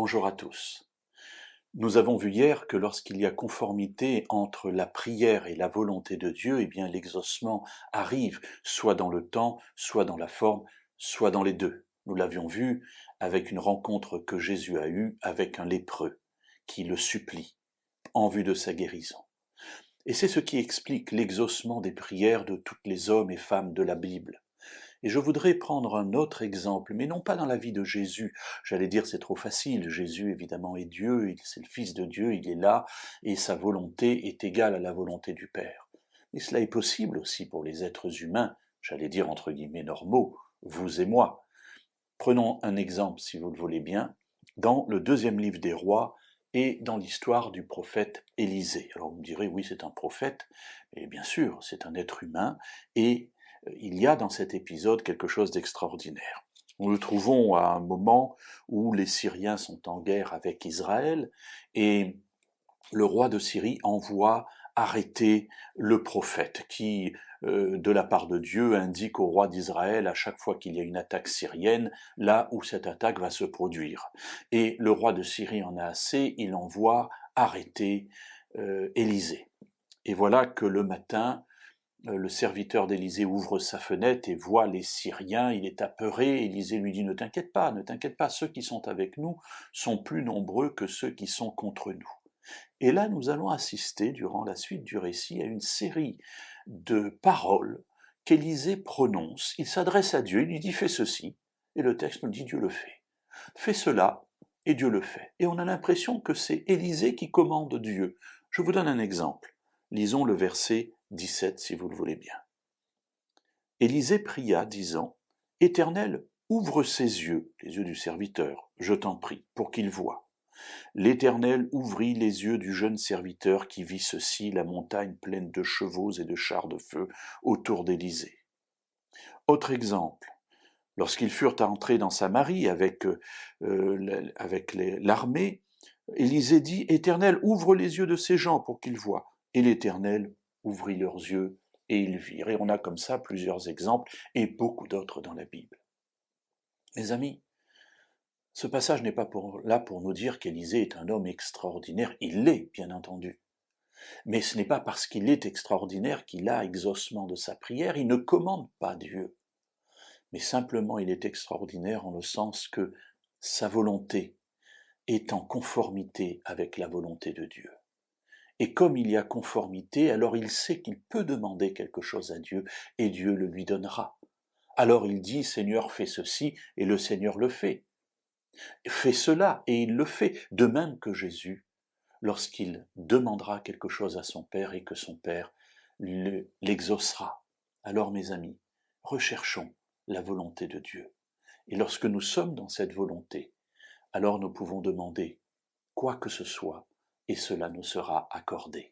Bonjour à tous. Nous avons vu hier que lorsqu'il y a conformité entre la prière et la volonté de Dieu, eh bien l'exaucement arrive, soit dans le temps, soit dans la forme, soit dans les deux. Nous l'avions vu avec une rencontre que Jésus a eue avec un lépreux qui le supplie en vue de sa guérison. Et c'est ce qui explique l'exaucement des prières de tous les hommes et femmes de la Bible. Et je voudrais prendre un autre exemple, mais non pas dans la vie de Jésus. J'allais dire c'est trop facile. Jésus évidemment est Dieu, c'est le Fils de Dieu, il est là, et sa volonté est égale à la volonté du Père. Mais cela est possible aussi pour les êtres humains, j'allais dire entre guillemets normaux, vous et moi. Prenons un exemple, si vous le voulez bien, dans le deuxième livre des rois et dans l'histoire du prophète Élisée. Alors vous me direz, oui, c'est un prophète, et bien sûr, c'est un être humain, et il y a dans cet épisode quelque chose d'extraordinaire. Nous le trouvons à un moment où les Syriens sont en guerre avec Israël, et le roi de Syrie envoie arrêter le prophète qui, de la part de Dieu, indique au roi d'Israël à chaque fois qu'il y a une attaque syrienne, là où cette attaque va se produire. Et le roi de Syrie en a assez, il envoie arrêter Élisée. Et voilà que le matin, le serviteur d'Élisée ouvre sa fenêtre et voit les Syriens, il est apeuré, Élisée lui dit « Ne t'inquiète pas, ceux qui sont avec nous sont plus nombreux que ceux qui sont contre nous ». Et là, nous allons assister, durant la suite du récit, à une série de paroles qu'Élisée prononce. Il s'adresse à Dieu, il lui dit « Fais ceci », et le texte nous dit « Dieu le fait ». « Fais cela », et Dieu le fait. Et on a l'impression que c'est Élisée qui commande Dieu. Je vous donne un exemple. Lisons le verset 17, si vous le voulez bien. Élisée pria, disant « Éternel, ouvre ses yeux, les yeux du serviteur, je t'en prie, pour qu'il voie. » L'Éternel ouvrit les yeux du jeune serviteur qui vit ceci, la montagne pleine de chevaux et de chars de feu autour d'Élisée. Autre exemple, lorsqu'ils furent entrés dans Samarie avec l'armée, Élisée dit « Éternel, ouvre les yeux de ces gens pour qu'ils voient. » Et l'Éternel ouvrit leurs yeux et ils virent. Et on a comme ça plusieurs exemples et beaucoup d'autres dans la Bible. Mes amis, ce passage n'est pas là pour nous dire qu'Élisée est un homme extraordinaire. Il l'est, bien entendu. Mais ce n'est pas parce qu'il est extraordinaire qu'il a exaucement de sa prière. Il ne commande pas Dieu. Mais simplement, il est extraordinaire en le sens que sa volonté est en conformité avec la volonté de Dieu. Et comme il y a conformité, alors il sait qu'il peut demander quelque chose à Dieu et Dieu le lui donnera. Alors il dit « Seigneur, fais ceci » et le Seigneur le fait. Fais cela, et il le fait, de même que Jésus, lorsqu'il demandera quelque chose à son Père et que son Père l'exaucera. Alors, mes amis, recherchons la volonté de Dieu. Et lorsque nous sommes dans cette volonté, alors nous pouvons demander quoi que ce soit, et cela nous sera accordé.